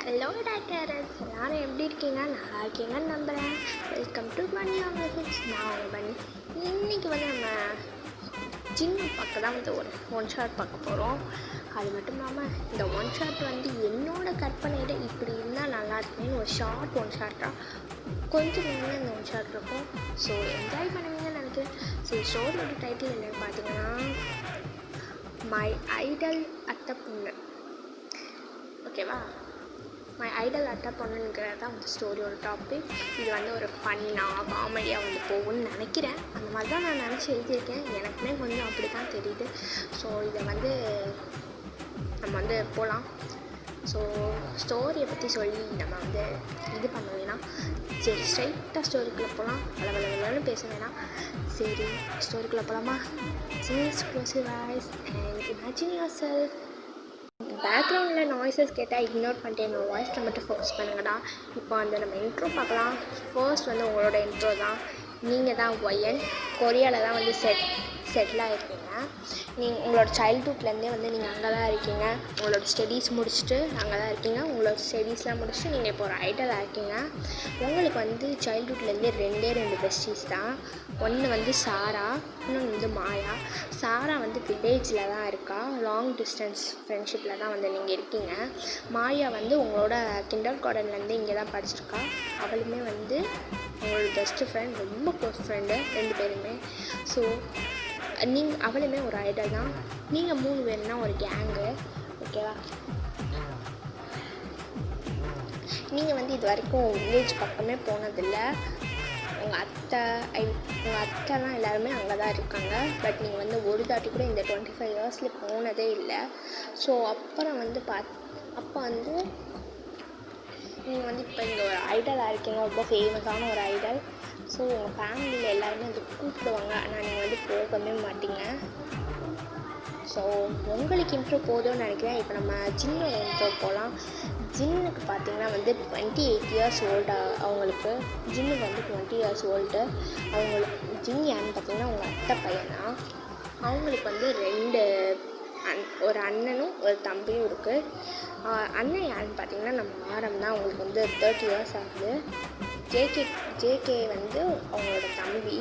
Hello doctors எல்லாரும் எப்படி இருக்கீங்க? நல்லா இருக்கீங்கன்னு நம்புகிறேன். Welcome to money message. நான் உங்கள் பண்ணி இன்றைக்கி வந்து நம்ம ஜிம் பார்க்க தான் வந்து ஒரு ஒன் ஷாட் பார்க்க போகிறோம். அது மட்டும் இல்லாமல் இந்த ஒன் ஷாட் வந்து என்னோடய கற்பனையில் இப்படி இருந்தால் நல்லா இருக்குன்னு ஒரு ஷார்ட் ஒன் ஷாட்டாக கொஞ்சம் நேரம் இந்த ஒன் ஷாட் இருக்கும். ஸோ என்ஜாய் பண்ணுவீங்கன்னு நினைக்கிறேன். ஸோ ஷோரோட டைட்டில் என்னென்னு பார்த்தீங்கன்னா மை ஐடல் அத்தை பொண்ணு. ஓகேவா? மை ஐடல் அட்டை பொண்ணுங்கிறது தான் வந்து ஸ்டோரியோட டாபிக். இது வந்து ஒரு ஃபன்னாக காமெடியாக வந்து போகும்னு நினைக்கிறேன். அந்த மாதிரி தான் நான் நினச்சி எழுதியிருக்கேன். எனக்குமே கொஞ்சம் அப்படி தான் தெரியுது. ஸோ இதை வந்து நம்ம வந்து போகலாம். ஸோ ஸ்டோரியை பற்றி சொல்லி நம்ம வந்து இது பண்ண வேணாம். சரி, ஸ்ட்ரைட்டாக ஸ்டோரிக்குள்ளே போகலாம். வளவளன்னு பேச வேணாம். சரி, ஸ்டோரிக்குள்ளே போகலாமா? Just close your eyes and imagine yourself. பேக்ரவுண்டில் நாய்ஸஸ் கேட்டால் இக்னோர் பண்ணிட்டு என்னோடய வாய்ஸில் மட்டும் ஃபோக்கஸ் பண்ணுங்கடா. இப்போ வந்து நம்ம இன்ட்ரோ பார்க்கலாம். ஃபர்ஸ்ட் வந்து உங்களோட இன்ட்ரோ தான். நீங்கள் தான் ஒயன் கொரியாவில் தான் வந்து செட்டில் ஆகிருக்கீங்க. நீங்கள் உங்களோட சைல்ட்ஹுட்லேருந்தே வந்து நீங்கள் அங்கே தான் இருக்கீங்க. உங்களோட ஸ்டடீஸ் முடிச்சுட்டு அங்கே தான் இருக்கீங்க. உங்களோட ஸ்டடீஸ்லாம் முடிச்சுட்டு நீங்கள் இப்போ ஒரு ஐடலாக இருக்கீங்க. உங்களுக்கு வந்து சைல்ட்ஹுட்லேருந்தே ரெண்டு பெஸ்டீஸ் தான். ஒன்று வந்து சாரா, இன்னொன்று வந்து மாயா. சாரா வந்து வில்லேஜில் தான் இருக்கா. லாங் டிஸ்டன்ஸ் ஃப்ரெண்ட்ஷிப்பில் தான் வந்து நீங்கள் இருக்கீங்க. மாயா வந்து உங்களோட கிண்டர் கார்டன்லேருந்து இங்கே தான் படிச்சிருக்கா. அவளுமே வந்து உங்களோட பெஸ்ட்டு ஃப்ரெண்ட், ரொம்ப க்ளோஸ் ஃப்ரெண்டு ரெண்டு பேருமே. ஸோ அவளுமே ஒரு ஐடல் தான். நீங்கள் 3 பேர்னா ஒரு கேங்கு. ஓகேவா? நீங்கள் வந்து இது வரைக்கும் வில்லேஜ் பக்கமே போனதில்லை. உங்கள் அத்தைலாம் எல்லாருமே அங்கே தான் இருக்காங்க. பட் நீங்கள் வந்து ஒரு தாட்டி கூட இந்த 25 இயர்ஸில் போனதே இல்லை. ஸோ அப்புறம் வந்து அப்போ வந்து நீங்கள் வந்து இப்போ இங்கே ஒரு ஐடலாக இருக்கீங்க, ரொம்ப ஃபேமஸான ஒரு ஐடல். ஸோ உங்கள் ஃபேமிலியில் எல்லாருமே வந்து கூப்பிடுவாங்க, ஆனால் நீங்கள் வந்து போகவே மாட்டீங்க. ஸோ உங்களுக்கு இன்ட்ரோ போதும்னு நினைக்கிறேன். இப்போ நம்ம ஜின்னோட இன்ட்ரோ போகலாம். ஜின்னுக்கு பார்த்தீங்கன்னா வந்து 28 இயர்ஸ் ஓல்டு. அவங்களுக்கு ஜின்னுக்கு வந்து 20 இயர்ஸ் ஓல்டு. அவங்களுக்கு ஜின் யாருன்னு பார்த்தீங்கன்னா உங்கள் அத்தை பையன் தான். அவங்களுக்கு வந்து ஒரு அண்ணனும் ஒரு தம்பியும் இருக்குது. அண்ணன் யாருன்னு பார்த்தீங்கன்னா நம்ம ஆரம் தான். அவங்களுக்கு வந்து 30 இயர்ஸ் ஆகுது. ஜேகே வந்து அவங்களோட தம்பி,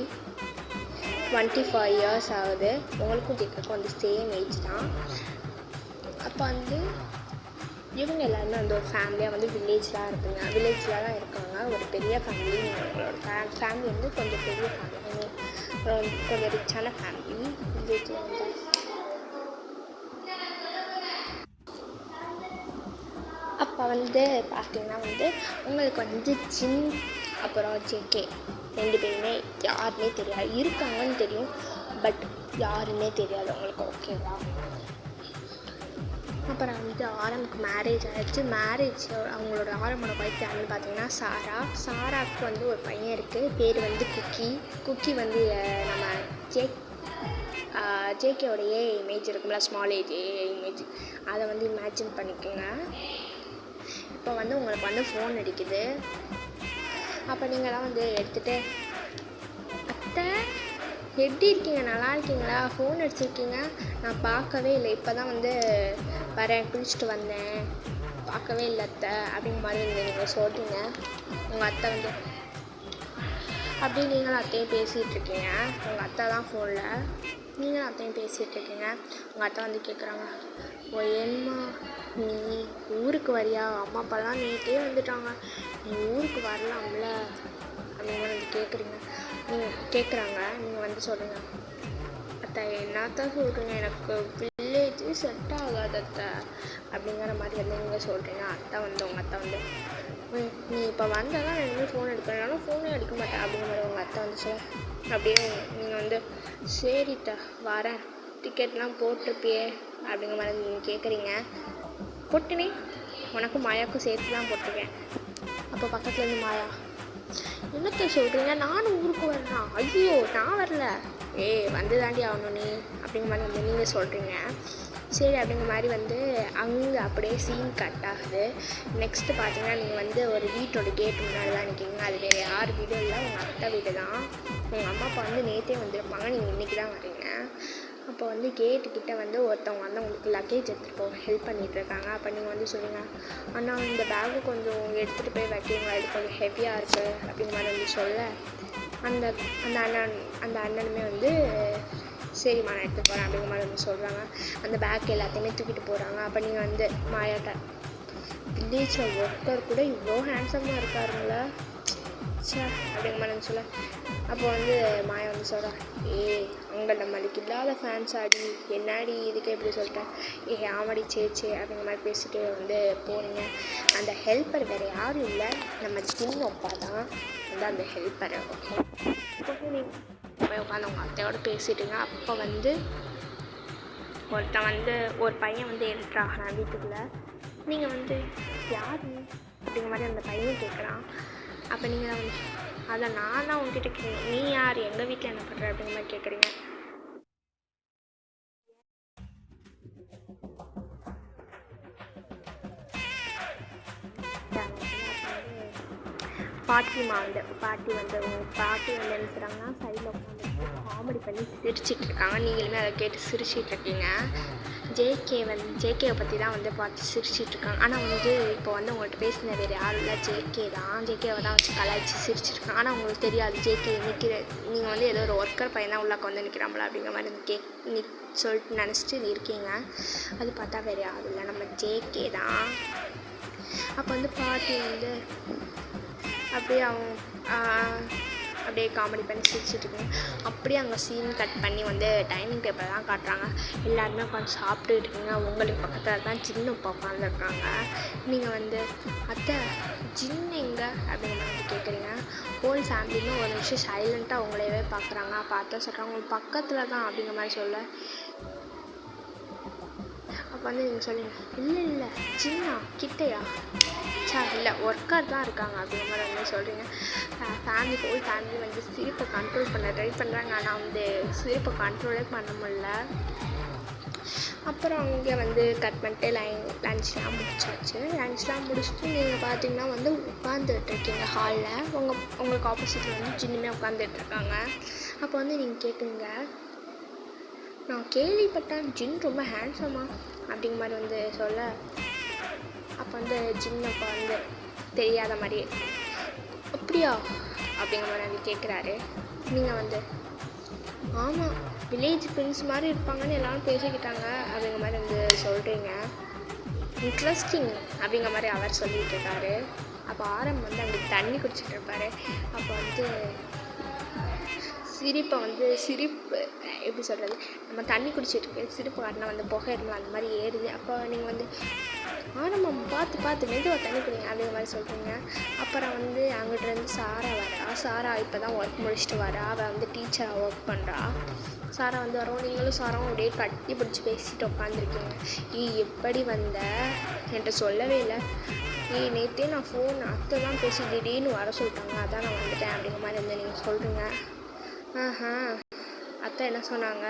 25 இயர்ஸ் ஆகுது. உங்களுக்கும் ஜேகேக்கும் வந்து சேம் ஏஜ் தான். அப்போ வந்து இவங்க எல்லாருமே வந்து ஒரு ஃபேமிலியாக வந்து வில்லேஜில் தான் இருக்காங்க. ஒரு பெரிய ஃபேமிலி. உங்களோட ஃபேமிலி வந்து கொஞ்சம் பெரிய ஃபேமிலி, கொஞ்சம் ரிச்சான ஃபேமிலி. வில்லேஜில் வந்து அப்போ வந்து பார்த்திங்கன்னா வந்து உங்களுக்கு வந்து ஜின் அப்புறம் ஜேகே ரெண்டு பேருமே யாருன்னே தெரியாது. இருக்காங்கன்னு தெரியும், பட் யாருன்னே தெரியாது உங்களுக்கு. ஓகேவா? அப்புறம் வந்து ஆரம்புக்கு மேரேஜ் ஆகிடுச்சு. அவங்களோட ஆரம்போட ஒய்ஃப் யாருன்னு பார்த்தீங்கன்னா சாராவுக்கு வந்து ஒரு பையன் இருக்குது. பேர் வந்து குக்கி வந்து நம்ம ஜேகேயோடைய இமேஜ் இருக்கும்ல, ஸ்மால் இமேஜ், அதை வந்து இமேஜின் பண்ணிக்கோங்க. இப்போ வந்து உங்களுக்கு வந்து ஃபோன் அடிக்குது. அப்போ நீங்களாம் வந்து எடுத்துகிட்டு, அத்தை எப்படி இருக்கீங்க, நல்லா இருக்கீங்களா, ஃபோன் அடிச்சிருக்கீங்க, நான் பார்க்கவே இல்லை, இப்போ தான் வந்து வரேன், குளிச்சுட்டு வந்தேன், பார்க்கவே இல்லை அத்தை அப்படிங்கிற மாதிரி நீங்கள் சொல்கிறீங்க. உங்கள் அத்தை வந்து அப்படி நீங்களும் அத்தையும் பேசிகிட்ருக்கீங்க. உங்கள் அத்தை தான் ஃபோனில், நீங்களும் அத்தையும் பேசிகிட்ருக்கீங்க. உங்கள் அத்தை வந்து கேட்குறாங்க, என்னம்மா நீ ஊருக்கு வரியா, அம்மா அப்பாலாம் நேற்றே வந்துட்டாங்க, நீ ஊருக்கு வரலாம்ல அப்படிங்கிற வந்து கேட்குறாங்க. நீங்கள் வந்து சொல்லுங்கள், அத்தை என்னத்தான் சொல்கிறீங்க, எனக்கு வில்லேஜ் செட் ஆகாது அத்தை அப்படிங்கிற மாதிரி வந்து நீங்கள் சொல்கிறீங்க. உங்கள் அத்தை வந்து நீ இப்போ வந்தால் தான் நான் ஃபோன் எடுக்கிறனாலும் ஃபோனே அடிக்க மாட்டேன் அப்படிங்கிற மாதிரி உங்கள் அத்தை வந்து சொல்ல. அப்படியே நீங்கள் வந்து சரிட்ட வரேன், டிக்கெட்லாம் போட்டிருப்பியே அப்படிங்கிற மாதிரி நீங்கள் கேட்குறீங்க. போட்டுனே, உனக்கும் மாயாவுக்கும் சேர்த்து தான் போட்டிருக்கேன். அப்போ பக்கத்துலேருந்து மாயா, என்னத்தை சொல்கிறீங்க, நானும் ஊருக்கு வரேன். ஐயோ நான் வரல, வந்து தாண்டி ஆகணும் நீ அப்படிங்கிற மாதிரி வந்து நீங்கள் சொல்கிறீங்க. சரி அப்படிங்கிற மாதிரி வந்து அங்கே அப்படியே சீன் கட் ஆகுது. நெக்ஸ்ட்டு பார்த்தீங்கன்னா நீங்கள் வந்து ஒரு வீட்டோட கேட் முன்னாடி தான் நிற்கிங்க. அது வேறு யார் வீடும் இல்லை, உங்கள் அத்தை வீடு தான். உங்கள் அம்மா அப்பா வந்து நேற்றே வந்துருப்பாங்க, நீங்கள் இன்றைக்கி தான் வரீங்க. அப்போ வந்து கேட்டுக்கிட்ட வந்து ஒருத்தவங்க வந்து உங்களுக்கு லக்கேஜ் எடுத்துகிட்டு போக ஹெல்ப் பண்ணிகிட்ருக்காங்க. அப்போ நீங்கள் வந்து சொல்லுங்கள், அண்ணா இந்த பேக்கு கொஞ்சம் எடுத்துகிட்டு போய் வைக்கிங்களா, இது கொஞ்சம் ஹெவியாக இருக்குது அப்படிங்கிற மாதிரி வந்து சொல்ல அந்த அந்த அண்ணனுமே வந்து சரிம்மா நான் எடுத்துகிட்டு போகிறேன் அப்படிங்கிற மாதிரி வந்து சொல்கிறாங்க. அந்த பேக் எல்லாத்தையுமே தூக்கிட்டு போகிறாங்க. அப்போ நீங்கள் வந்து மாயாட்ட வில்லேஜில் ஒர்க்கர் கூட இவ்வளோ ஹேண்ட்ஸமாக இருக்காருங்களா சே அப்படிங்கிற மாதிரி வந்து சொல்ல அப்போ வந்து மாயா வந்து சொல்கிறேன், அங்கே நம்மளுக்கு இல்லாத ஃபேன்ஸ் ஆடி என்னாடி இதுக்கு எப்படி சொல்லிட்டேன், ஆமாடி சேச்சே அப்படிங்கிற மாதிரி பேசிட்டு வந்து போனீங்க. அந்த ஹெல்ப்பர் வேறு யாரும் இல்லை, நம்ம சின்ன அப்பா தான் வந்து அந்த ஹெல்ப்பர். ஓகே அப்போ நீங்கள் போய் உட்காந்து உங்கள் அத்தையோடு பேசிட்டுங்க. அப்போ வந்து ஒருத்தன் வந்து ஒரு பையன் வந்து என்ட்ரு ஆகிறான் வீட்டுக்குள்ளே. நீங்கள் வந்து யார் அப்படிங்கிற மாதிரி அந்த பையன் கேட்குறான். அப்போ நீங்கள் வந்து அதை நான் தான் உங்ககிட்ட கேட்குறேன், நீ யார், எங்கள் வீட்டில் என்ன பண்ணுற அப்படிங்கிற மாதிரி கேட்குறீங்க. பாட்டி வந்து உங்கள் பாட்டி வந்து என்ன செய்கிறாங்கன்னா சைடில் உட்காந்து காமெடி பண்ணி சிரிச்சிட்டு இருக்காங்க. நீங்களுமே அதை கேட்டு சிரிச்சிட்டு இருக்கீங்க. ஜேகேவை பற்றி தான் வந்து பார்த்து சிரிச்சிட்ருக்காங்க. ஆனால் வந்து இப்போ வந்து உங்கள்கிட்ட பேசின வேறு யாரும் இல்லை, ஜேகேவை தான் வச்சு கலாய்ச்சி சிரிச்சிருக்காங்க. ஆனால் உங்களுக்கு தெரியாது ஜேகே நீங்கள் வந்து ஏதோ ஒரு ஒர்க்கர் பையன் தான் உள்ளாக்க வந்து நிற்கிறாங்களா அப்படிங்கிற மாதிரி நீ சொல்லிட்டு நினச்சிட்டு இருக்கீங்க. அது பார்த்தா வேறு யாரும் இல்லை, நம்ம ஜேகே தான். அப்போ வந்து பாட்டி வந்து அப்படியே அப்படியே காமெடி பண்ணி சிரிச்சிட்ருக்கீங்க. அப்படியே அங்கே சீன் கட் பண்ணி வந்து டைனிங் டேபிள் தான் காட்டுறாங்க. எல்லாருமே உட்காந்து சாப்பிட்டுட்டு இருக்கீங்க. உங்களுக்கு பக்கத்தில் தான் சின்ன அப்பா உட்காந்துருக்காங்க. நீங்கள் வந்து அத்தை ஜின் எங்கே அப்படிங்கிற மாதிரி கேட்குறீங்க. ஹோல் ஃபேமிலியுமே ஒரு நிமிஷம் சைலண்ட்டாக உங்களையவே பார்க்குறாங்க. அப்போ அத்தை சொல்கிறாங்க, உங்களுக்கு பக்கத்தில் தான் அப்படிங்கிற மாதிரி சொல்ல அப்போ வந்து நீங்கள் சொல்லுங்கள், இல்லை சின்ன கிட்டையா இல்லை ஒர்க்கர் தான் இருக்காங்க அப்படிங்கிற மாதிரி வந்து சொல்கிறீங்க. ஹோல் ஃபேமிலி வந்து சிரிப்பை கண்ட்ரோல் பண்ண ட்ரை பண்ணுறாங்க. ஆனால் வந்து சிரிப்பை கண்ட்ரோலே பண்ண முடியல. அப்புறம் அங்கே வந்து கட் பண்ணிட்டு லன்ச்லாம் முடிச்சாச்சு. லன்ச்லாம் முடிச்சுட்டு நீங்கள் பார்த்தீங்கன்னா வந்து உட்காந்துட்ருக்கீங்க ஹாலில். உங்களுக்கு ஆப்போசிட்டில் வந்து ஜின்னுமே உட்காந்துட்ருக்காங்க. அப்போ வந்து நீங்கள் கேட்குங்க, நான் கேள்விப்பட்டேன் ஜின் ரொம்ப ஹேண்ட்ஸமாக அப்படிங்கிற மாதிரி வந்து சொல்ல அப்போ வந்து ஜின்னப்பா வந்து தெரியாத மாதிரி அப்படியா அப்படிங்கிற மாதிரி வந்து கேட்குறாரு. நீங்கள் வந்து ஆமாம் வில்லேஜ் பிரின்ஸ் மாதிரி இருப்பாங்கன்னு எல்லோரும் பேசிக்கிட்டாங்க அப்படிங்கிற மாதிரி வந்து சொல்கிறீங்க. இன்ட்ரெஸ்டிங் அப்படிங்கிற மாதிரி அவர் சொல்லிகிட்டு இருக்காரு. அப்போ ஆரம்பம் வந்து அங்கே தண்ணி குடிச்சிட்டு இருப்பார். அப்போ வந்து சிரிப்பு எப்படி சொல்கிறது, நம்ம தண்ணி குடிச்சிட்டு சிரிப்பு காட்டினா வந்து புகை இருந்தால் அந்த மாதிரி ஏறுது. அப்போ நீங்கள் வந்து ஆரம்பம் பார்த்து மெதுவாக தண்ணி குடிங்க அப்படிங்கிற மாதிரி சொல்கிறீங்க. அப்புறம் வந்து அங்கிட்டிருந்து சாரா இப்போ தான் ஒர்க் முடிச்சுட்டு வரா. அவள் வந்து டீச்சராக ஒர்க் பண்ணுறா. சாரா வந்து வரோம், நீங்களும் சாராவும் அப்படியே கட்டி பிடிச்சி பேசிட்டு உட்காந்துருக்கீங்க. எப்படி வந்த என்கிட்ட சொல்லவே இல்லை, நேற்றே நான் ஃபோன் அத்தை தான் பேசி திடீர்னு வர சொல்லிட்டாங்க, அதான் நான் வந்துட்டேன் அப்படிங்கிற மாதிரி வந்து நீங்கள் சொல்கிறீங்க. அத்தை என்ன சொன்னாங்க,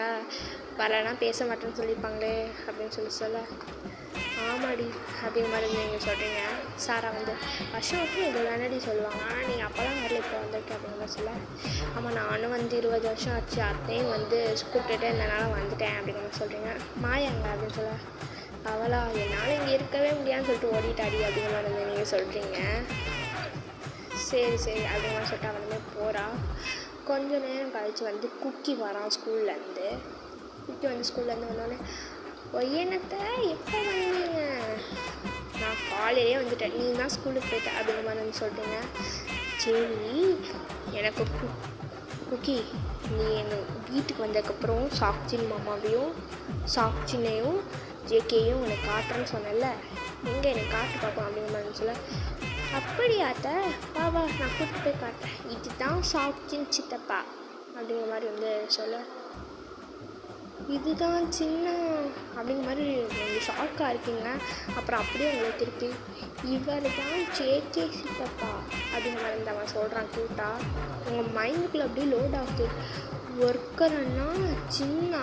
வரலைன்னா பேச மாட்டேன்னு சொல்லியிருப்பாங்களே அப்படின்னு சொல்ல ஆமாடி அப்படிங்கிற மாதிரி நீங்கள் சொல்கிறீங்க. சாரா வந்து வருஷம் இது தானடி சொல்லுவாங்க, ஆனால் நீங்கள் அப்போலாம் வரல இப்போ வந்திருக்கேன் அப்படிங்கிற மாதிரி சொல்ல ஆமாம் நானும் வந்து 20 வருஷம் ஆச்சு, அத்தையும் வந்து கூப்பிட்டுட்டு இருந்தனால வந்துட்டேன் அப்படிங்கிற மாதிரி சொல்கிறீங்க. மாயாங்க அப்படின்னு சொல்ல அவளா என்னால் இங்கே இருக்கவே முடியாதுன்னு சொல்லிட்டு ஓடிட்டாடி அப்படிங்கிற மாதிரி வந்து நீங்கள் சொல்கிறீங்க. சரி அப்படிங்கிற மாதிரி சொல்லிட்டு அவனுமே போகிறா. கொஞ்சம் நேரம் கழித்து வந்து குக்கி வரான் ஸ்கூல்லேருந்து. வந்தோடனே என்னத்தை எப்போ வந்தீங்க, நான் காலையிலே வந்துட்டேன், நீ தான் ஸ்கூலுக்கு போயிட்ட அப்படிங்கிற மாதிரி வந்து சொல்கிறீங்க. சரி எனக்கு குக்கி நீ எங்கள் வீட்டுக்கு வந்ததுக்கப்புறம் சாக்சின் மாமாவையும் சாக்சினையும் ஜேகேயும் உனக்கு காட்டுறேன்னு சொன்னேன்ல, எங்கே எனக்கு காட்டு பார்ப்போம் அப்படிங்கிற மாதிரி சொல்ல அப்படியாத்த வா நான் கூப்பிட்டு போய் காட்டுறேன், இதுதான் சாக்சின் சித்தப்பா அப்படிங்கிற மாதிரி வந்து சொல்ல இதுதான் சின்ன அப்படிங்கிற மாதிரி நீங்கள் ஷாக்காக இருக்கீங்க. அப்புறம் அப்படியே உங்களை திருப்பி இவர் தான் ஜேகே சித்தப்பா அப்படிங்கிற மாதிரி இந்த அவன் சொல்கிறான் க்யூட்டா. உங்கள் மைண்டுக்குள்ளே அப்படியே லோட் ஆகுது. ஒர்க்கர்னா சின்ன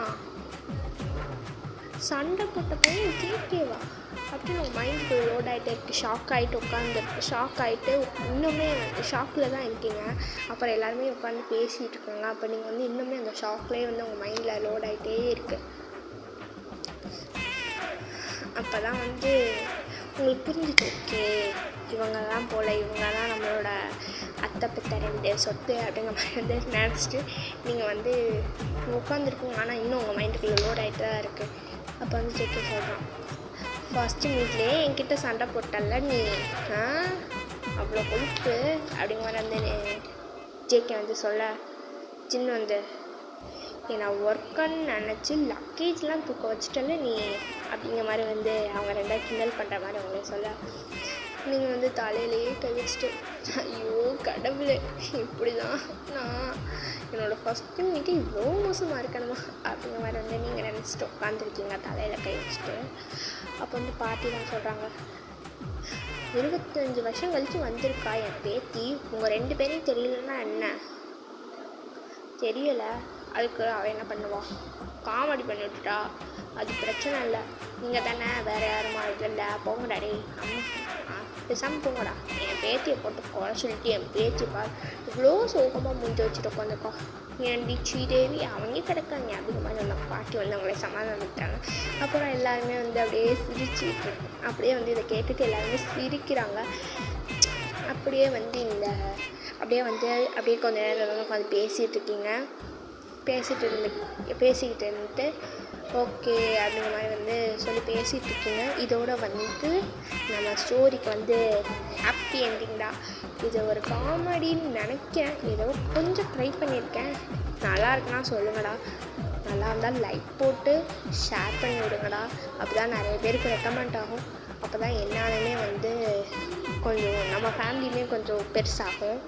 சண்டை போட்ட பையன் ஜேகேவா அப்படின்னு உங்கள் மைண்டுக்கு லோட் ஆகிட்டே இருக்குது. ஷாக் ஆகிட்டு உட்காந்துருக்கு. ஷாக் ஆகிட்டு இன்னுமே ஷாக்கில் தான் இருக்கீங்க. அப்புறம் எல்லாருமே உட்காந்து பேசிகிட்டு இருக்காங்க. அப்போ நீங்கள் வந்து இன்னுமே அந்த ஷாக்லேயே வந்து உங்கள் மைண்டில் லோட் ஆகிட்டே இருக்குது. அப்போ தான் வந்து உங்களுக்கு புரிஞ்சிச்சு, ஓகே இவங்க தான் போல், இவங்க தான் நம்மளோட அத்தை பத்த 2 சொத்து அப்படிங்கிற மாதிரி வந்து நினச்சிட்டு நீங்கள் வந்து உட்காந்துருக்கோங்க. ஆனால் இன்னும் உங்கள் மைண்டுக்குள்ளே லோட் ஆகிட்டு தான் இருக்குது. அப்போ வந்து ஜேகே சொல்கிறான், ஃபஸ்ட்டு மீட்லேயே என்கிட்ட சண்டை போட்டல நீ, அவ்வளோ கொழுப்பு அப்படிங்கிற மாதிரி வந்து ஜேகே வந்து சொல்ல, ஜின்னு வந்து நான் ஒர்க்குன்னு நினச்சி லக்கேஜ்லாம் தூக்க வச்சுட்டல நீ அப்படிங்கிற மாதிரி வந்து அவங்க 2 கிண்டல் பண்ணுற மாதிரி அவங்களே சொல்ல, நீங்கள் வந்து தலையிலேயே கை வச்சுட்டு, ஐயோ கடவுளே இப்படி தான் நான் என்னோடய ஃபஸ்ட்டு மீட்டு இவ்வளோ மோசமாக இருக்கணுமா அப்படிங்கிற மாதிரி வந்து நீங்கள் நினச்சிட்டு உட்காந்துருக்கீங்க தலையில் கை வச்சுட்டு. அப்போ வந்து பாட்டி தான் சொல்கிறாங்க, 25 வருஷம் கழித்து வந்திருக்கா என் பேத்தி, உங்கள் 2 பேரையும் தெரியலன்னா என்ன, தெரியலை அதுக்கு அவள் என்ன பண்ணுவாள், காமெடி பண்ணி விட்டுட்டா, அது பிரச்சனை இல்லை, நீங்கள் தானே வேறு யாருமா இல்லை, போங்கடா டே அம்மா பேசாமல் போங்கடா, என் பேத்தியை போட்டு குறை சொல்லிட்டு என் பேத்தி பார் இவ்வளோ சோகமாக முடிஞ்சு வச்சுட்டு உட்காந்துக்கோ, ஏன்டி ஸ்ரீதேவி அவங்க கிடக்காங்க அப்படிங்கிற மாதிரி அந்த பாட்டி வந்து அவங்களே சமாதானிட்டாங்க. அப்புறம் எல்லாருமே வந்து அப்படியே சிரிச்சுட்டு அப்படியே வந்து இதை கேட்டுட்டு எல்லாருமே சிரிக்கிறாங்க. அப்படியே வந்து அப்படியே கொஞ்ச நேரம் உட்காந்து பேசிக்கிட்டு இருந்துட்டு ஓகே அப்படிங்கிற மாதிரி வந்து சொல்லி பேசிகிட்டு இருக்கீங்க. இதோட வந்து நம்ம ஸ்டோரிக்கு வந்து ஹாப்பி என்டிங் தான். இது ஒரு காமெடின்னு நினைக்கிறேன், ஏதோ கொஞ்சம் ட்ரை பண்ணியிருக்கேன். நல்லா இருக்குன்னா சொல்லுங்கடா, நல்லா இருந்தால் லைக் போட்டு ஷேர் பண்ணி விடுங்கடா, அப்போ தான் நிறைய பேருக்கு ரெக்கமெண்ட் ஆகும். அப்போ தான் என்னாலுமே வந்து கொஞ்சம் நம்ம ஃபேமிலியுமே கொஞ்சம் பெருசாகும்.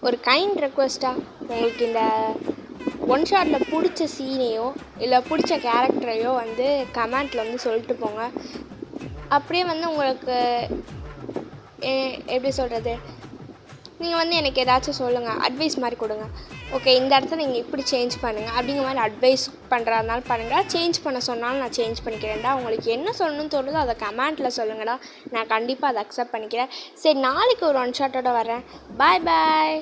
ஒரு கைண்ட் ரெக்வெஸ்ட்டாக உங்களுக்கு இந்த ஒன் ஷாட்டில் பிடிச்ச சீனையோ இல்லை பிடிச்ச கேரக்டரையோ வந்து கமெண்ட்டில் வந்து சொல்லிட்டு போங்க. அப்படியே வந்து உங்களுக்கு எப்படி சொல்கிறது, நீங்கள் வந்து எனக்கு ஏதாச்சும் சொல்லுங்கள், அட்வைஸ் மாதிரி கொடுங்க. ஓகே இந்த இடத்துல நீங்கள் இப்படி சேஞ்ச் பண்ணுங்கள் அப்படிங்கிற மாதிரி அட்வைஸ் பண்ணுறதுனால பண்ணுங்கள், சேஞ்ச் பண்ண சொன்னாலும் நான் சேஞ்ச் பண்ணிக்கிறேன்டா. உங்களுக்கு என்ன சொல்லணும்னு தோணுதோ அதை கமெண்ட்டில் சொல்லுங்கடா, நான் கண்டிப்பாக அதை அக்செப்ட் பண்ணிக்கிறேன். சரி நாளைக்கு ஒரு ஒன் ஷாட்டோட வரேன். பாய் பாய்.